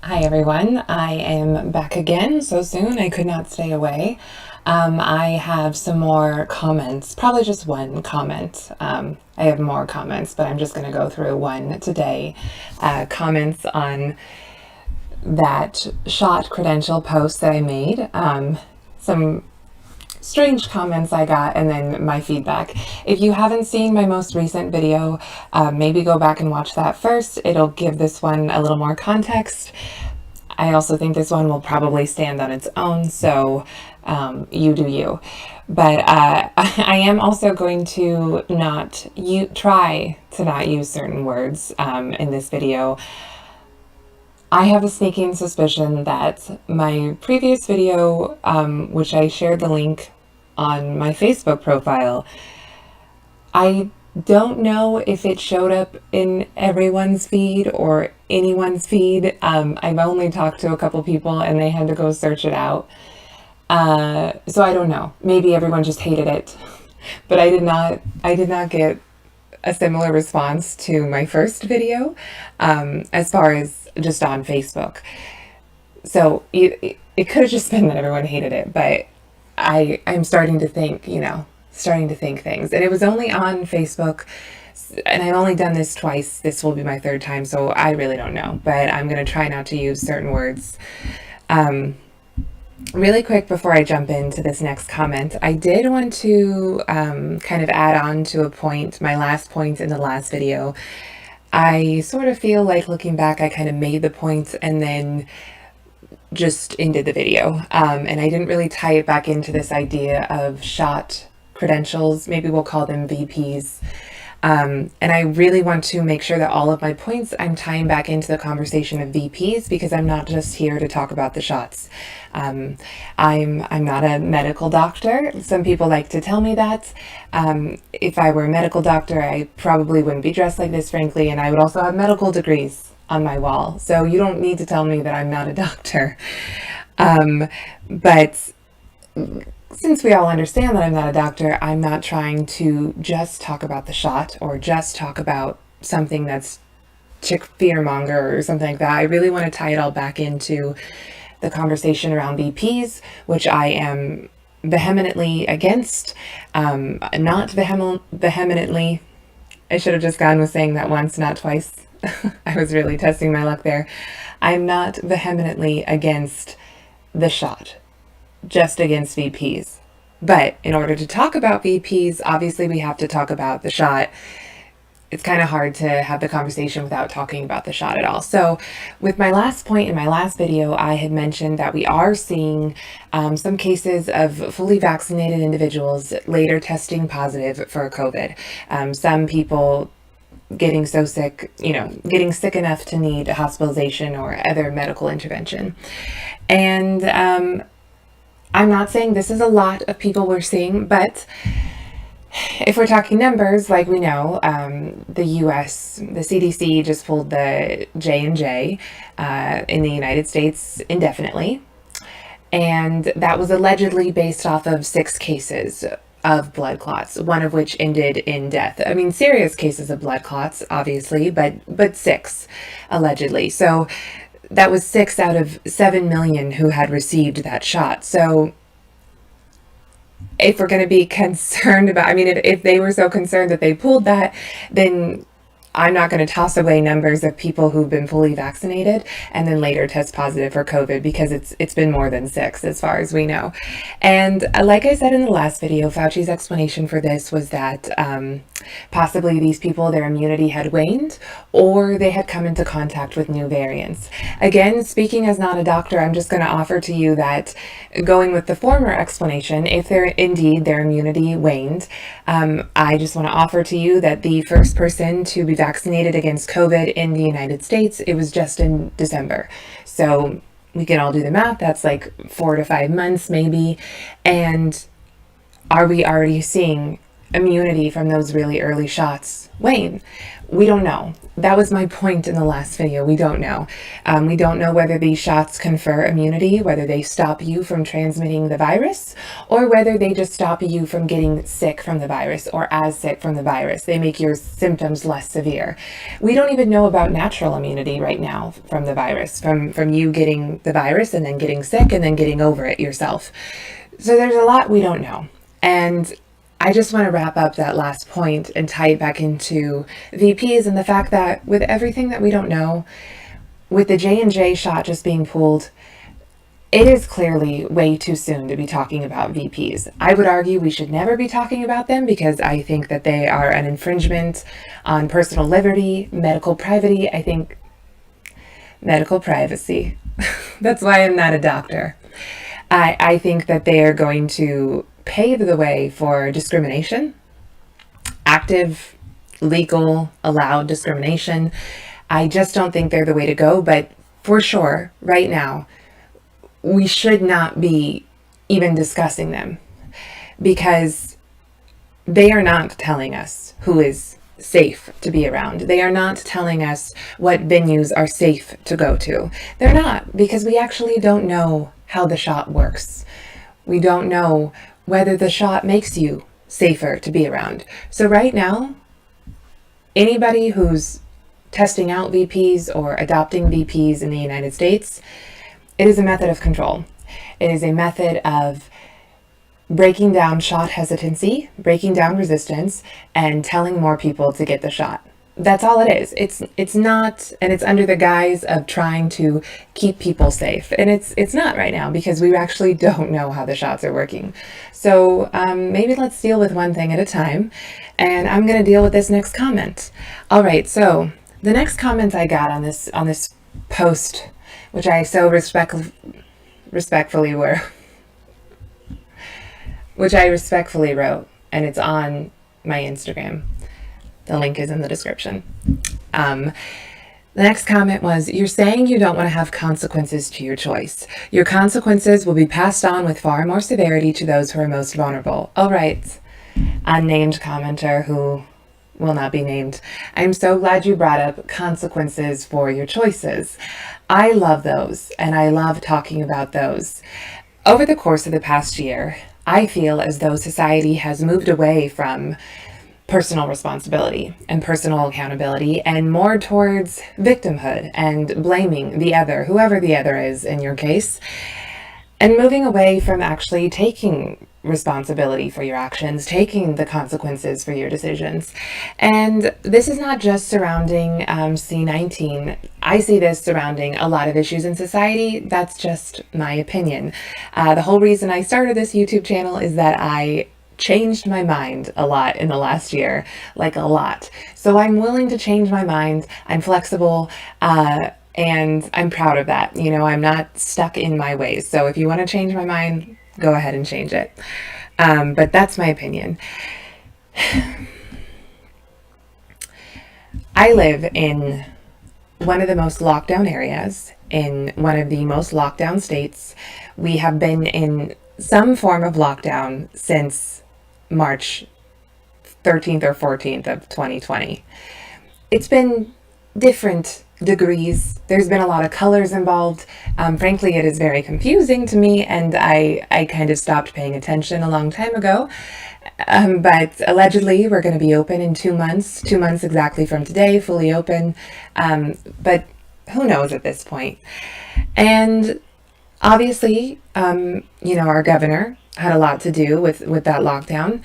Hi everyone, I am back again so soon. I could not stay away. I have some more comments, probably just one comment. I have more comments, but I'm just going to go through one today. Comments on that shot credential post that I made. Some strange comments I got, and then my feedback. If you haven't seen my most recent video, maybe go back and watch that first. It'll give this one a little more context. I also think this one will probably stand on its own, so you do you. But I am also going to try to not use certain words in this video. I have a sneaking suspicion that my previous video, which I shared the link on my Facebook profile, I don't know if it showed up in everyone's feed or anyone's feed. I've only talked to a couple people and they had to go search it out. So I don't know. Maybe everyone just hated it. But I did not get a similar response to my first video, as far as just on Facebook. So it could have just been that everyone hated it, but I'm starting to think, things. And it was only on Facebook, and I've only done this twice. This will be my third time, so I really don't know. But I'm going to try not to use certain words. Really quick before I jump into this next comment, I did want to kind of add on to a point, my last point in the last video. I sort of feel like looking back, I kind of made the point and then just ended the video. And I didn't really tie it back into this idea of shot credentials. Maybe we'll call them VPs. And I really want to make sure that all of my points I'm tying back into the conversation of VPs, because I'm not just here to talk about the shots. I'm not a medical doctor. Some people like to tell me that. If I were a medical doctor, I probably wouldn't be dressed like this, frankly, and I would also have medical degrees on my wall. So you don't need to tell me that I'm not a doctor. But since we all understand that I'm not a doctor, I'm not trying to just talk about the shot or just talk about something that's chick fearmonger or something like that. I really want to tie it all back into the conversation around VPs, which I am vehemently against. Not vehemently. I should have just gone with saying that once, not twice. I was really testing my luck there. I'm not vehemently against the shot, just against VPs. But in order to talk about VPs, obviously we have to talk about the shot. It's kind of hard to have the conversation without talking about the shot at all. So with my last point in my last video, I had mentioned that we are seeing some cases of fully vaccinated individuals later testing positive for COVID. Some people getting so sick, getting sick enough to need hospitalization or other medical intervention. And I'm not saying this is a lot of people we're seeing, but if we're talking numbers, like we know, the U.S., the CDC just pulled the J&J in the United States indefinitely. And that was allegedly based off of 6 cases of blood clots, one of which ended in death. I mean, serious cases of blood clots, obviously, but 6 allegedly. So that was 6 out of 7 million who had received that shot. So if we're going to be concerned about, if they were so concerned that they pulled that, then I'm not going to toss away numbers of people who've been fully vaccinated and then later test positive for COVID, because it's been more than 6 as far as we know. And like I said in the last video, Fauci's explanation for this was that possibly these people, their immunity had waned, or they had come into contact with new variants. Again, speaking as not a doctor, I'm just going to offer to you that going with the former explanation, if their immunity waned, I just want to offer to you that the first person to be vaccinated against COVID in the United States, it was just in December. So we can all do the math. That's like 4 to 5 months maybe. And are we already seeing immunity from those really early shots wane? We don't know. That was my point in the last video. We don't know. We don't know whether these shots confer immunity, whether they stop you from transmitting the virus, or whether they just stop you from getting sick from the virus or as sick from the virus. They make your symptoms less severe. We don't even know about natural immunity right now from the virus, from you getting the virus and then getting sick and then getting over it yourself. So there's a lot we don't know. And I just want to wrap up that last point and tie it back into VPs and the fact that with everything that we don't know, with the J&J shot just being pulled, it is clearly way too soon to be talking about VPs. I would argue we should never be talking about them because I think that they are an infringement on personal liberty, medical privacy. I think medical privacy. That's why I'm not a doctor. I think that they are going to pave the way for discrimination, active, legal, allowed discrimination. I just don't think they're the way to go, but for sure, right now, we should not be even discussing them because they are not telling us who is safe to be around. They are not telling us what venues are safe to go to. They're not, because we actually don't know how the shot works. We don't know whether the shot makes you safer to be around. So right now, anybody who's testing out VPs or adopting VPs in the United States, it is a method of control. It is a method of breaking down shot hesitancy, breaking down resistance, and telling more people to get the shot. That's all it is. It's not, and it's under the guise of trying to keep people safe. And it's not right now because we actually don't know how the shots are working. So maybe let's deal with one thing at a time. And I'm going to deal with this next comment. All right. So the next comment I got on this post, which I so respectfully wrote, and it's on my Instagram. The link is in the description. The next comment was, you're saying you don't want to have consequences to your choice. Your consequences will be passed on with far more severity to those who are most vulnerable. All right, unnamed commenter who will not be named. I'm so glad you brought up consequences for your choices. I love those, and I love talking about those. Over the course of the past year, I feel as though society has moved away from personal responsibility and personal accountability and more towards victimhood and blaming the other, whoever the other is in your case, and moving away from actually taking responsibility for your actions, taking the consequences for your decisions. And this is not just surrounding C19. I see this surrounding a lot of issues in society. That's just my opinion. The whole reason I started this YouTube channel is that I changed my mind a lot in the last year, like a lot. So I'm willing to change my mind. I'm flexible, and I'm proud of that. You know, I'm not stuck in my ways. So if you want to change my mind, go ahead and change it. But that's my opinion. I live in one of the most lockdown areas, in one of the most lockdown states. We have been in some form of lockdown since March 13th or 14th of 2020. It's been different degrees. There's been a lot of colors involved. Frankly, it is very confusing to me, and I kind of stopped paying attention a long time ago. But allegedly, we're going to be open in 2 months, 2 months exactly from today, fully open. But who knows at this point? And obviously, our governor had a lot to do with that lockdown.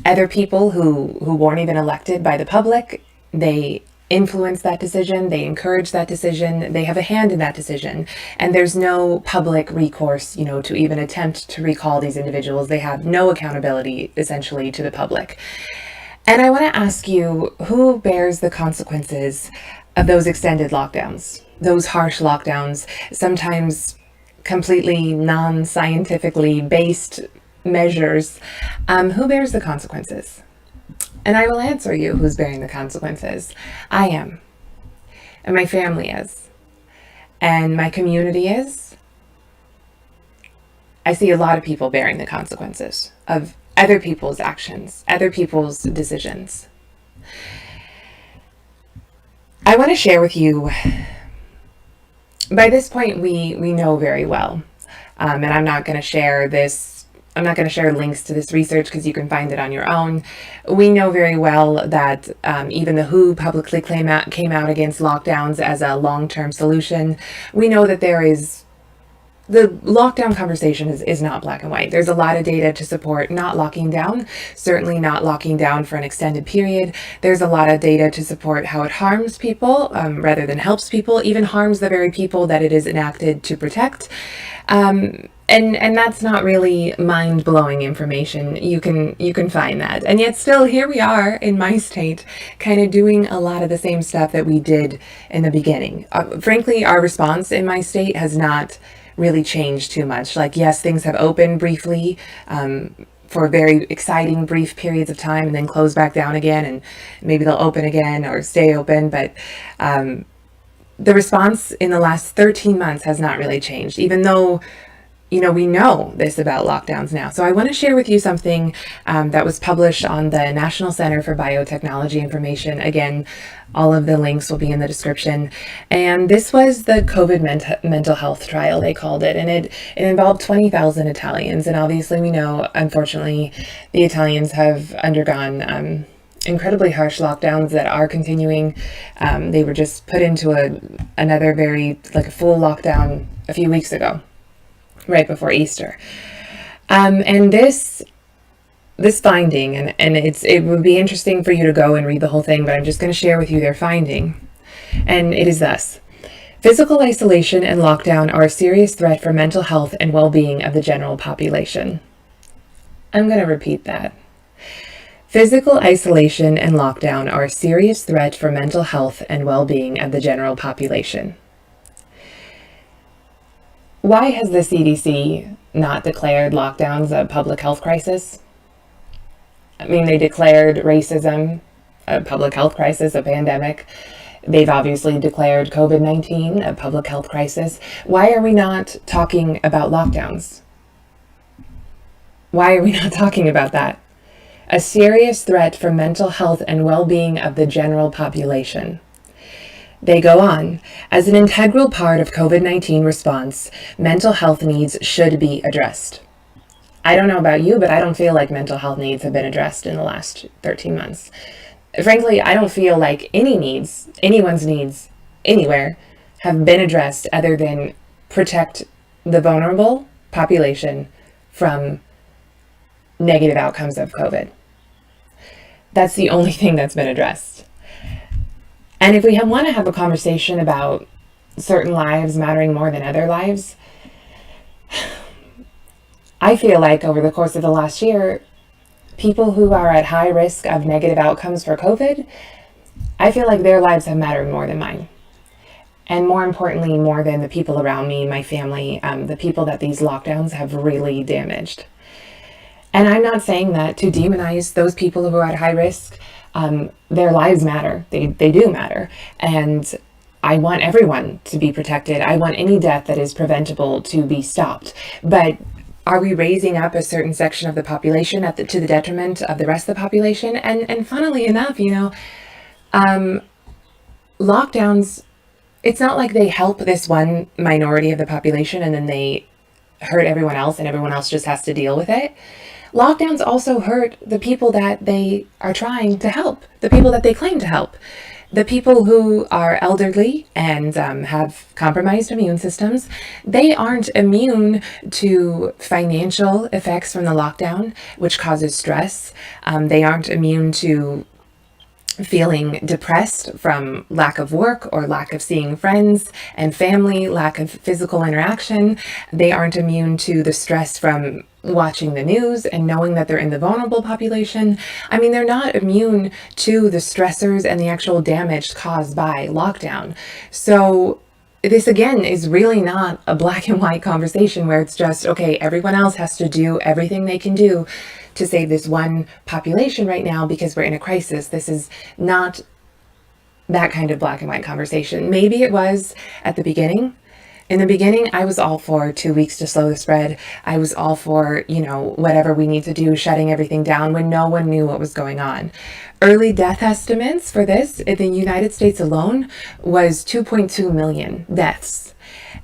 Other people who weren't even elected by the public, they influence that decision, they encourage that decision, they have a hand in that decision. And there's no public recourse, to even attempt to recall these individuals. They have no accountability, essentially, to the public. And I want to ask you, who bears the consequences of those extended lockdowns, those harsh lockdowns, sometimes completely non-scientifically based measures? Who bears the consequences? And I will answer you who's bearing the consequences. I am. And my family is. And my community is. I see a lot of people bearing the consequences of other people's actions, other people's decisions. I want to share with you, by this point we know very well, and I'm not going to share links to this research because you can find it on your own. We know very well that even the WHO publicly came out against lockdowns as a long-term solution. We know that the lockdown conversation is not black and white. There's a lot of data to support not locking down, certainly not locking down for an extended period. There's a lot of data to support how it harms people rather than helps people, even harms the very people that it is enacted to protect. And that's not really mind-blowing information. You can find that. And yet still here we are in my state kind of doing a lot of the same stuff that we did in the beginning. Frankly, our response in my state has not really changed too much. Like, yes, things have opened briefly for very exciting brief periods of time and then close back down again, and maybe they'll open again or stay open. But the response in the last 13 months has not really changed, even though we know this about lockdowns now. So I want to share with you something that was published on the National Center for Biotechnology Information. Again, all of the links will be in the description. And this was the COVID mental health trial, they called it. And it involved 20,000 Italians. And obviously we know, unfortunately, the Italians have undergone incredibly harsh lockdowns that are continuing. They were just put into another a full lockdown a few weeks ago, right before Easter. And this finding, and it would be interesting for you to go and read the whole thing, but I'm just going to share with you their finding. And it is thus: physical isolation and lockdown are a serious threat for mental health and well-being of the general population. I'm going to repeat that. Physical isolation and lockdown are a serious threat for mental health and well-being of the general population. Why has the CDC not declared lockdowns a public health crisis? I mean, they declared racism a public health crisis, a pandemic. They've obviously declared COVID-19 a public health crisis. Why are we not talking about lockdowns? Why are we not talking about that? A serious threat for mental health and well-being of the general population. They go on, as an integral part of COVID-19 response, mental health needs should be addressed. I don't know about you, but I don't feel like mental health needs have been addressed in the last 13 months. Frankly, I don't feel like anyone's needs, anywhere, have been addressed other than protect the vulnerable population from negative outcomes of COVID. That's the only thing that's been addressed. And if we want to have a conversation about certain lives mattering more than other lives, I feel like over the course of the last year, people who are at high risk of negative outcomes for COVID, I feel like their lives have mattered more than mine. And more importantly, more than the people around me, my family, the people that these lockdowns have really damaged. And I'm not saying that to demonize those people who are at high risk. Their lives matter. They do matter. And I want everyone to be protected. I want any death that is preventable to be stopped. But are we raising up a certain section of the population to the detriment of the rest of the population? And funnily enough, lockdowns, it's not like they help this one minority of the population and then they hurt everyone else and everyone else just has to deal with it. Lockdowns also hurt the people that they are trying to help, the people that they claim to help. The people who are elderly and have compromised immune systems, they aren't immune to financial effects from the lockdown, which causes stress. They aren't immune to feeling depressed from lack of work or lack of seeing friends and family, lack of physical interaction. They aren't immune to the stress from watching the news and knowing that they're in the vulnerable population. I mean, they're not immune to the stressors and the actual damage caused by lockdown. So this, again, is really not a black and white conversation where it's just, okay, everyone else has to do everything they can do to save this one population right now because we're in a crisis. This is not that kind of black and white conversation. Maybe it was at the beginning, In the beginning, I was all for 2 weeks to slow the spread. I was all for, whatever we need to do, shutting everything down when no one knew what was going on. Early death estimates for this in the United States alone was 2.2 million deaths.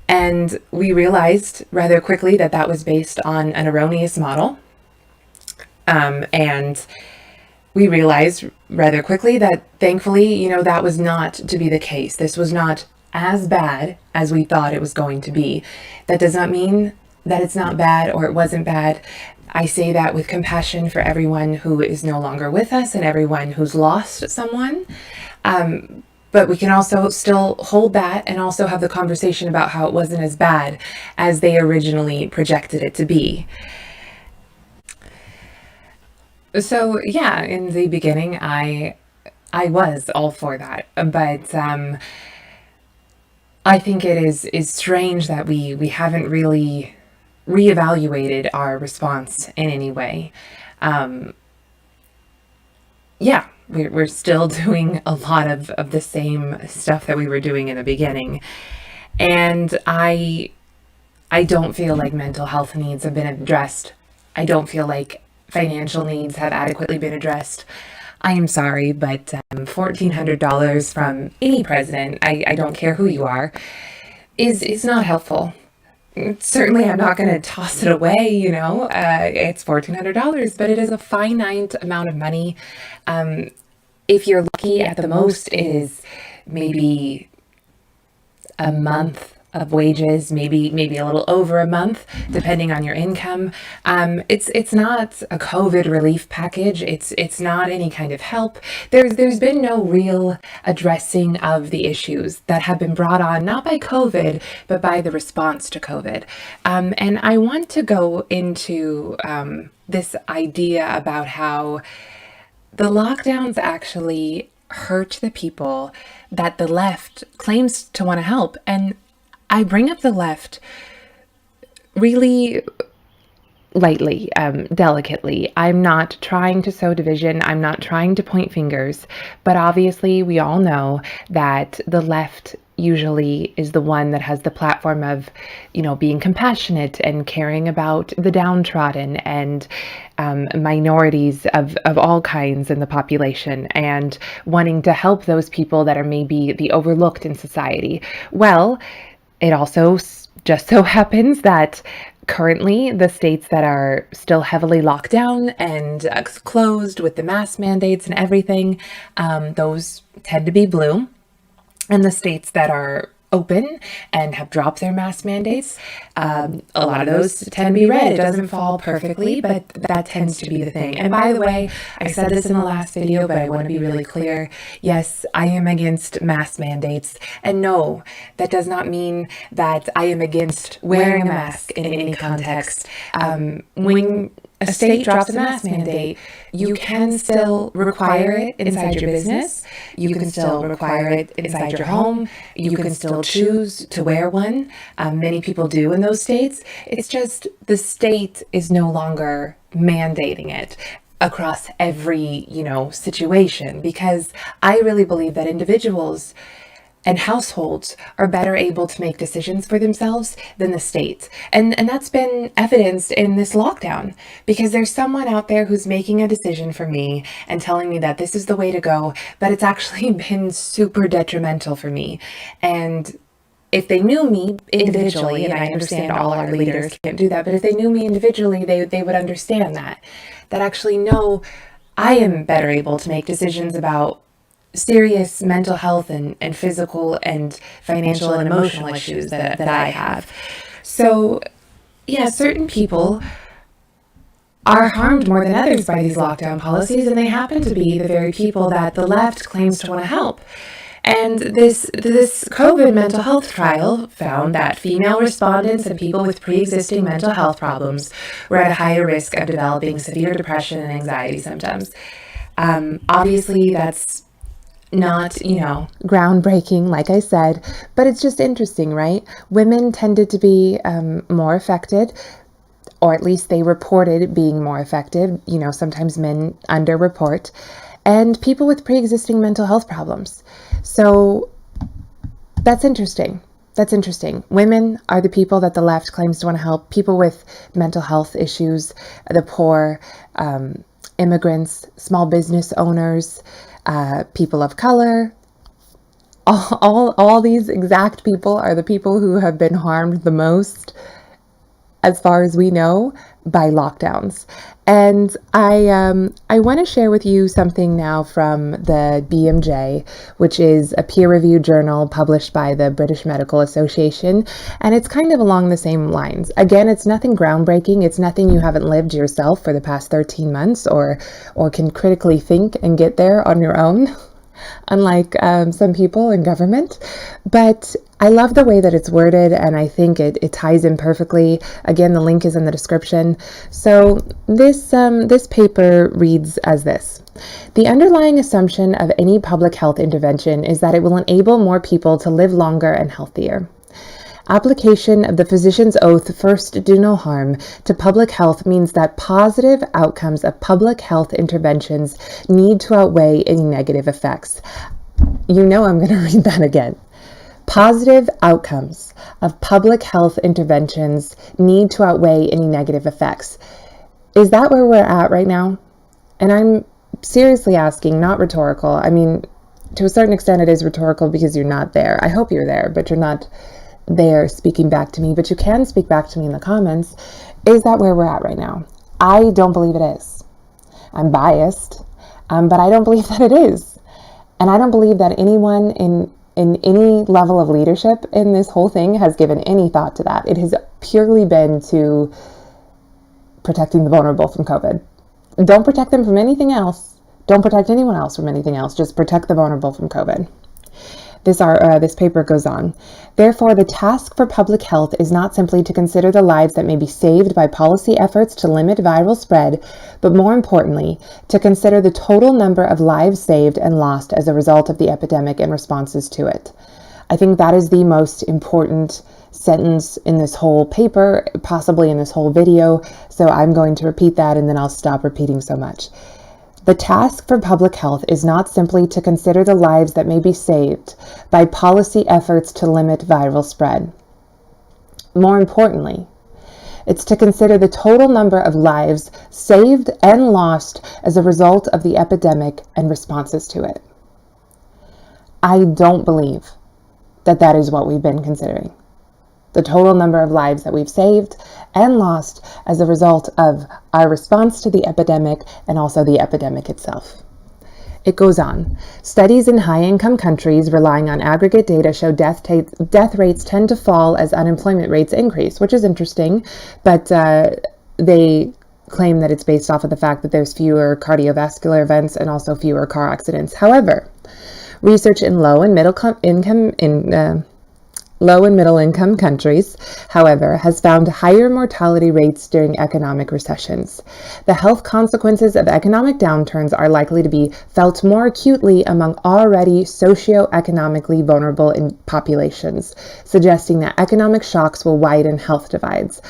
And we realized rather quickly that that was based on an erroneous model. And we realized rather quickly that thankfully, that was not to be the case. This was not as bad as we thought it was going to be. That does not mean that it's not bad or it wasn't bad. I say that with compassion for everyone who is no longer with us and everyone who's lost someone. But we can also still hold that and also have the conversation about how it wasn't as bad as they originally projected it to be. So yeah, in the beginning, I was all for that, but I think it is strange that we haven't really reevaluated our response in any way. Yeah, we're still doing a lot of the same stuff that we were doing in the beginning, and I don't feel like mental health needs have been addressed. I don't feel like financial needs have adequately been addressed. I am sorry, but $1,400 from any president, I don't care who you are, is not helpful. Certainly, I'm not going to toss it away, it's $1,400, but it is a finite amount of money. If you're lucky, at the most, it is maybe a month of wages, maybe a little over a month, depending on your income. It's not a COVID relief package. It's not any kind of help. There's been no real addressing of the issues that have been brought on, not by COVID, but by the response to COVID. And I want to go into this idea about how the lockdowns actually hurt the people that the left claims to want to help. And I bring up the left really lightly, delicately. I'm not trying to sow division. I'm not trying to point fingers. But obviously, we all know that the left usually is the one that has the platform of, being compassionate and caring about the downtrodden and minorities of all kinds in the population and wanting to help those people that are maybe the overlooked in society. Well, it also just so happens that currently the states that are still heavily locked down and closed with the mask mandates and everything, those tend to be blue. And the states that are open and have dropped their mask mandates, a lot of those tend to be red. It doesn't fall perfectly, but that tends to be the thing. And by the way, I said this in the last video, but I want to be really clear. Yes, I am against mask mandates. And no, that does not mean that I am against wearing a mask in any context. When a state drops a mask mandate, you can still require it inside your business. You can still require it inside your home. You can still choose to wear one. Many people do in those states. It's just the state is no longer mandating it across every, situation, because I really believe that individuals and households are better able to make decisions for themselves than the state. And that's been evidenced in this lockdown, because there's someone out there who's making a decision for me and telling me that this is the way to go, but it's actually been super detrimental for me. And if they knew me individually, and I understand all our leaders can't do that, but if they knew me individually, they would understand that actually, no, I am better able to make decisions about serious mental health and physical and financial and emotional issues that I have. So yeah, certain people are harmed more than others by these lockdown policies, and they happen to be the very people that the left claims to want to help. And this COVID mental health trial found that female respondents and people with pre-existing mental health problems were at a higher risk of developing severe depression and anxiety symptoms. Obviously, that's not, groundbreaking, like I said, but it's just interesting, right? Women tended to be more affected, or at least they reported being more affected. Sometimes men underreport, and people with pre-existing mental health problems. So that's interesting. That's interesting. Women are the people that the left claims to want to help. People with mental health issues, the poor, immigrants, small business owners, people of color. All these exact people are the people who have been harmed the most, as far as we know, by lockdowns. And I want to share with you something now from the BMJ, which is a peer-reviewed journal published by the British Medical Association, and it's kind of along the same lines. Again, it's nothing groundbreaking. It's nothing you haven't lived yourself for the past 13 months or can critically think and get there on your own, unlike some people in government. But I love the way that it's worded, and I think it ties in perfectly. Again, the link is in the description. So this paper reads as this: the underlying assumption of any public health intervention is that it will enable more people to live longer and healthier. Application of the physician's oath, first do no harm, to public health means that positive outcomes of public health interventions need to outweigh any negative effects. You know I'm going to read that again. Positive outcomes of public health interventions need to outweigh any negative effects. Is that where we're at right now? And I'm seriously asking, not rhetorical. I mean, to a certain extent it is rhetorical because you're not there. I hope you're there, but you're not there speaking back to me, but you can speak back to me in the comments. Is that where we're at right now? I don't believe it is. I'm biased, but I don't believe that it is. And I don't believe that anyone in any level of leadership in this whole thing has given any thought to that. It has purely been to protecting the vulnerable from COVID. Don't protect them from anything else. Don't protect anyone else from anything else. Just protect the vulnerable from COVID. This paper goes on. Therefore, the task for public health is not simply to consider the lives that may be saved by policy efforts to limit viral spread, but more importantly, to consider the total number of lives saved and lost as a result of the epidemic and responses to it. I think that is the most important sentence in this whole paper, possibly in this whole video, so I'm going to repeat that and then I'll stop repeating so much. The task for public health is not simply to consider the lives that may be saved by policy efforts to limit viral spread. More importantly, it's to consider the total number of lives saved and lost as a result of the epidemic and responses to it. I don't believe that that is what we've been considering. The total number of lives that we've saved and lost as a result of our response to the epidemic and also the epidemic itself. It goes on. Studies in high-income countries relying on aggregate data show death rates tend to fall as unemployment rates increase, which is interesting, but they claim that it's based off of the fact that there's fewer cardiovascular events and also fewer car accidents. However, research in low and middle income countries, however, has found higher mortality rates during economic recessions. The health consequences of economic downturns are likely to be felt more acutely among already socioeconomically vulnerable populations, suggesting that economic shocks will widen health divides.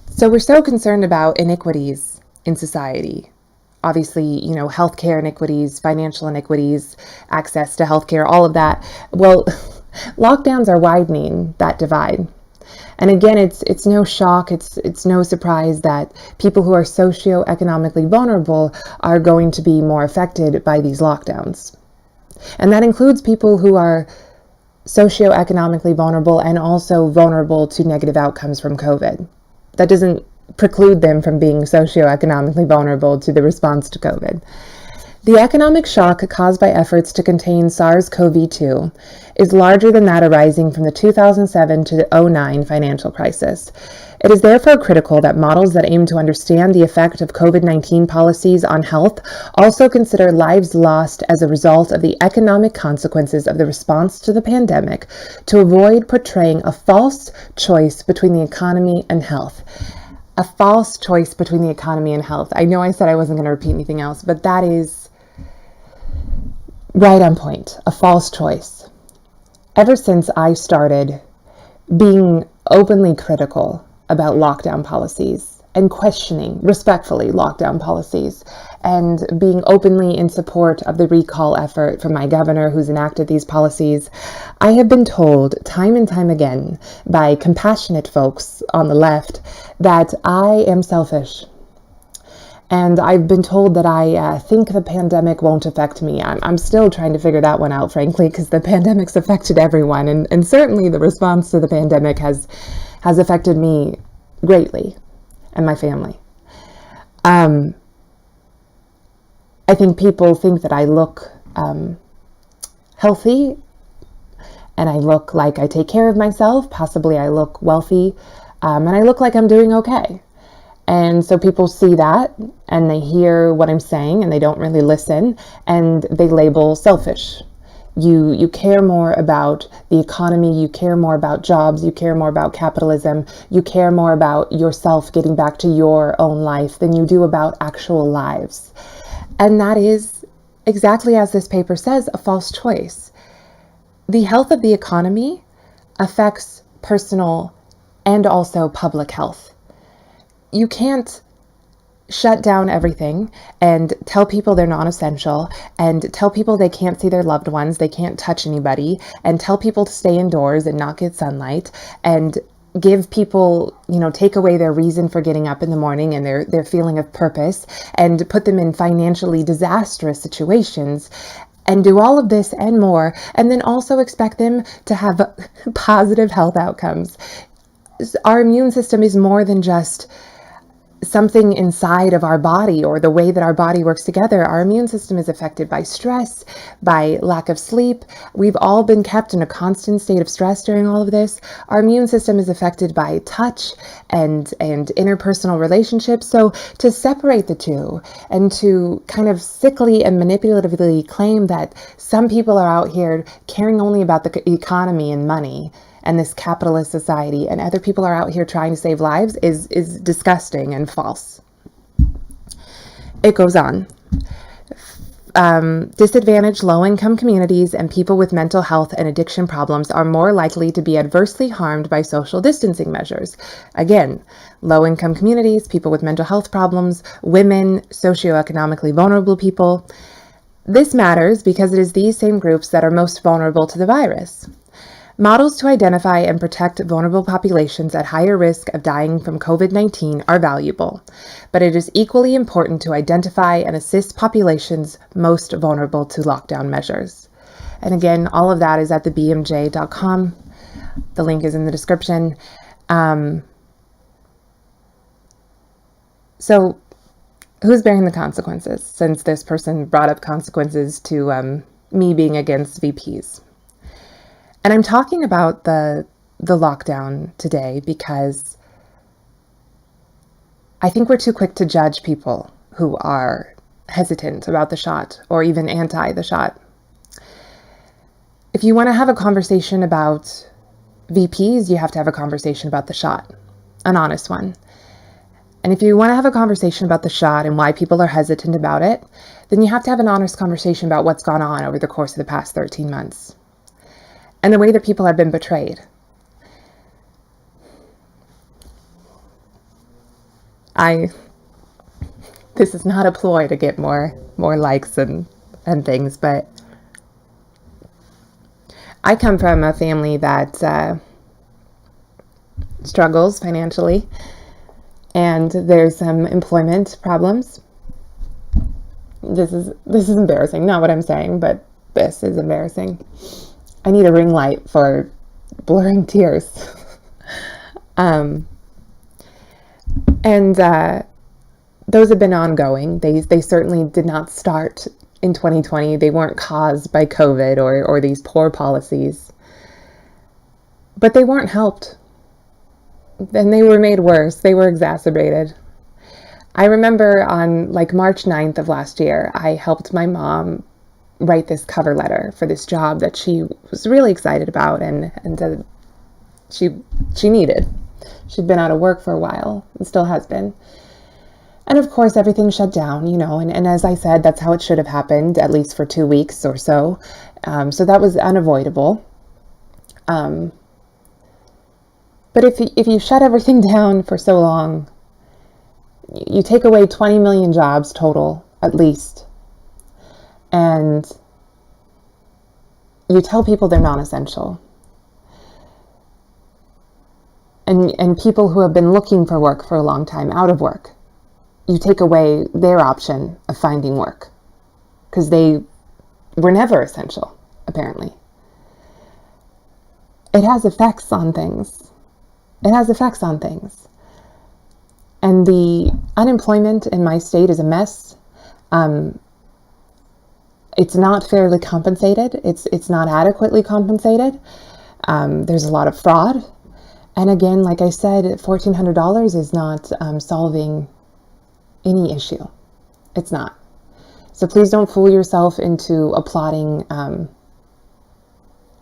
So we're so concerned about inequities in society. Obviously, healthcare inequities, financial inequities, access to healthcare, all of that. Well, lockdowns are widening that divide. And again, it's no shock, it's no surprise that people who are socioeconomically vulnerable are going to be more affected by these lockdowns. And that includes people who are socioeconomically vulnerable and also vulnerable to negative outcomes from COVID. That doesn't preclude them from being socioeconomically vulnerable to the response to COVID. The economic shock caused by efforts to contain SARS-CoV-2 is larger than that arising from the 2007 to 2009 financial crisis. It is therefore critical that models that aim to understand the effect of COVID-19 policies on health also consider lives lost as a result of the economic consequences of the response to the pandemic to avoid portraying a false choice between the economy and health. A false choice between the economy and health. I know I said I wasn't going to repeat anything else, but that is right on point, a false choice. Ever since I started being openly critical about lockdown policies, and questioning respectfully lockdown policies and being openly in support of the recall effort from my governor who's enacted these policies, I have been told time and time again by compassionate folks on the left that I am selfish. And I've been told that I think the pandemic won't affect me. I'm still trying to figure that one out, frankly, because the pandemic's affected everyone. And certainly the response to the pandemic has affected me greatly and my family. I think people think that I look healthy and I look like I take care of myself. Possibly I look wealthy, and I look like I'm doing okay. And so people see that and they hear what I'm saying and they don't really listen and they label selfish. You care more about the economy, you care more about jobs, you care more about capitalism, you care more about yourself getting back to your own life than you do about actual lives. And that is, exactly as this paper says, a false choice. The health of the economy affects personal and also public health. You can't shut down everything and tell people they're non-essential and tell people they can't see their loved ones, they can't touch anybody, and tell people to stay indoors and not get sunlight, and give people, take away their reason for getting up in the morning and their feeling of purpose, and put them in financially disastrous situations, and do all of this and more, and then also expect them to have positive health outcomes. Our immune system is more than just something inside of our body or the way that our body works together. Our immune system is affected by stress, by lack of sleep. We've all been kept in a constant state of stress during all of this. Our immune system is affected by touch and interpersonal relationships. So to separate the two and to kind of sickly and manipulatively claim that some people are out here caring only about the economy and money and this capitalist society, and other people are out here trying to save lives is disgusting and false. It goes on. Disadvantaged low-income communities and people with mental health and addiction problems are more likely to be adversely harmed by social distancing measures. Again, low-income communities, people with mental health problems, women, socioeconomically vulnerable people. This matters because it is these same groups that are most vulnerable to the virus. Models to identify and protect vulnerable populations at higher risk of dying from COVID-19 are valuable, but it is equally important to identify and assist populations most vulnerable to lockdown measures. And again, all of that is at thebmj.com. The link is in the description. So who's bearing the consequences, since this person brought up consequences to me being against VPs? And I'm talking about the lockdown today because I think we're too quick to judge people who are hesitant about the shot or even anti the shot. If you want to have a conversation about VPs, you have to have a conversation about the shot, an honest one. And if you want to have a conversation about the shot and why people are hesitant about it, then you have to have an honest conversation about what's gone on over the course of the past 13 months. And the way that people have been betrayed. This is not a ploy to get more likes and things, but I come from a family that struggles financially, and there's some employment problems. This is embarrassing, not what I'm saying, but this is embarrassing. I need a ring light for blurring tears. And those have been ongoing. They certainly did not start in 2020. They weren't caused by COVID or these poor policies. But they weren't helped. And they were made worse. They were exacerbated. I remember on March 9th of last year, I helped my mom write this cover letter for this job that she was really excited about and she needed. She'd been out of work for a while and still has been. And of course, everything shut down, and as I said, that's how it should have happened, at least for 2 weeks or so. So that was unavoidable. But if you shut everything down for so long, You take away 20 million jobs total, at least, and you tell people they're non-essential. And people who have been looking for work for a long time, out of work, you take away their option of finding work because they were never essential, apparently. It has effects on things. It has effects on things. And the unemployment in my state is a mess. It's not fairly compensated. It's not adequately compensated. There's a lot of fraud. And again, like I said, $1,400 is not solving any issue. It's not. So please don't fool yourself into applauding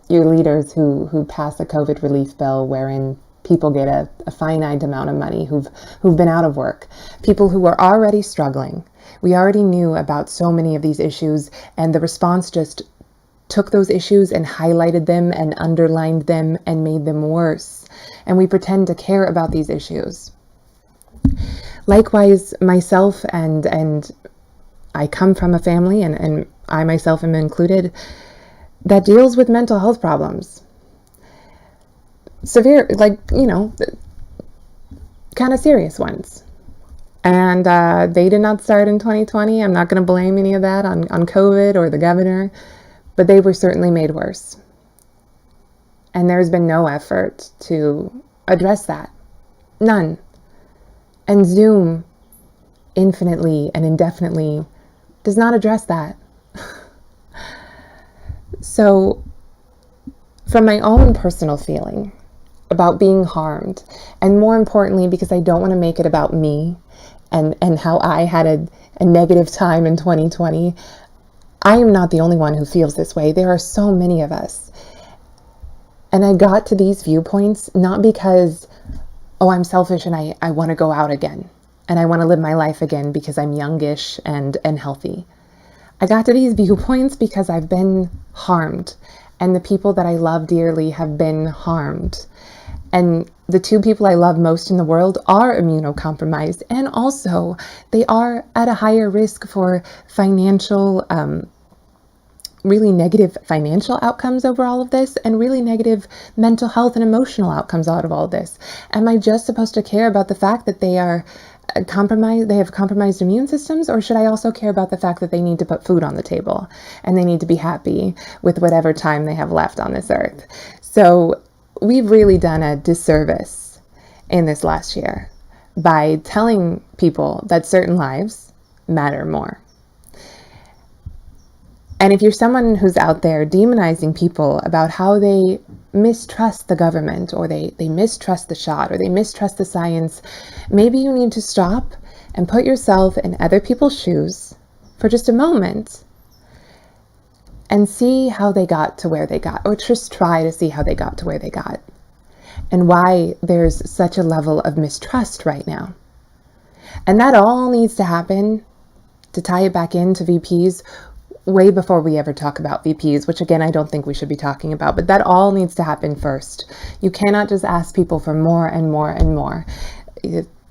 your leaders who pass a COVID relief bill wherein people get a finite amount of money who've been out of work. People who are already struggling. We already knew about so many of these issues, and the response just took those issues and highlighted them and underlined them and made them worse. And we pretend to care about these issues. Likewise, myself and I come from a family, and I myself am included, that deals with mental health problems. Severe, kind of serious ones. And they did not start in 2020. I'm not going to blame any of that on COVID or the governor, but they were certainly made worse. And there's been no effort to address that. None. And Zoom infinitely and indefinitely does not address that. So, from my own personal feeling about being harmed, and more importantly, because I don't want to make it about me and how I had a negative time in 2020, I am not the only one who feels this way. There are so many of us. And I got to these viewpoints not because, I'm selfish and I want to go out again and I want to live my life again because I'm youngish and healthy. I got to these viewpoints because I've been harmed, and the people that I love dearly have been harmed. And the two people I love most in the world are immunocompromised, and also they are at a higher risk for financial, really negative financial outcomes over all of this, and really negative mental health and emotional outcomes out of all of this. Am I just supposed to care about the fact that they are compromised, they have compromised immune systems, or should I also care about the fact that they need to put food on the table and they need to be happy with whatever time they have left on this earth? So we've really done a disservice in this last year by telling people that certain lives matter more. And if you're someone who's out there demonizing people about how they mistrust the government, or they mistrust the shot, or they mistrust the science, maybe you need to stop and put yourself in other people's shoes for just a moment and see how they got to where they got, or just try to see how they got to where they got, and why there's such a level of mistrust right now. And that all needs to happen, to tie it back into VPs, way before we ever talk about VPs, which again, I don't think we should be talking about, but that all needs to happen first. You cannot just ask people for more and more and more.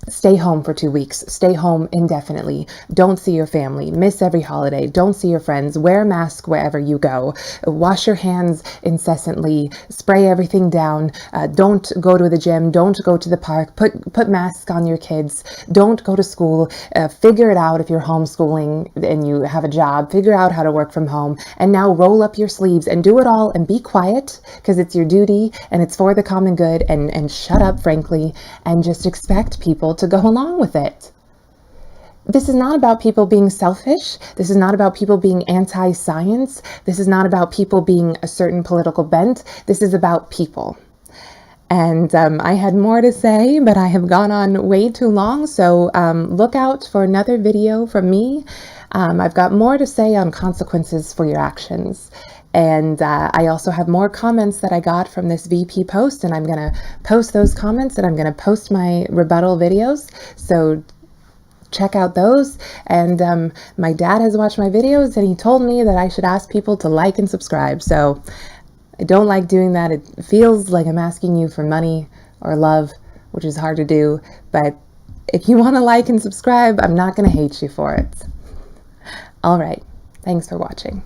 Stay home for 2 weeks. Stay home indefinitely. Don't see your family. Miss every holiday. Don't see your friends. Wear a mask wherever you go. Wash your hands incessantly. Spray everything down. Don't go to the gym. Don't go to the park. Put masks on your kids. Don't go to school. Figure it out if you're homeschooling and you have a job. Figure out how to work from home. And now roll up your sleeves and do it all and be quiet, because it's your duty and it's for the common good, and shut up, frankly, and just expect people to go along with it. This is not about people being selfish. This is not about people being anti-science. This is not about people being a certain political bent. This is about people. And I had more to say, but I have gone on way too long. So look out for another video from me. I've got more to say on consequences for your actions. And I also have more comments that I got from this VP post, and I'm going to post those comments, and I'm going to post my rebuttal videos. So check out those. And my dad has watched my videos, and he told me that I should ask people to like and subscribe. So I don't like doing that. It feels like I'm asking you for money or love, which is hard to do, but If you want to like and subscribe, I'm not going to hate you for it. All right. Thanks for watching.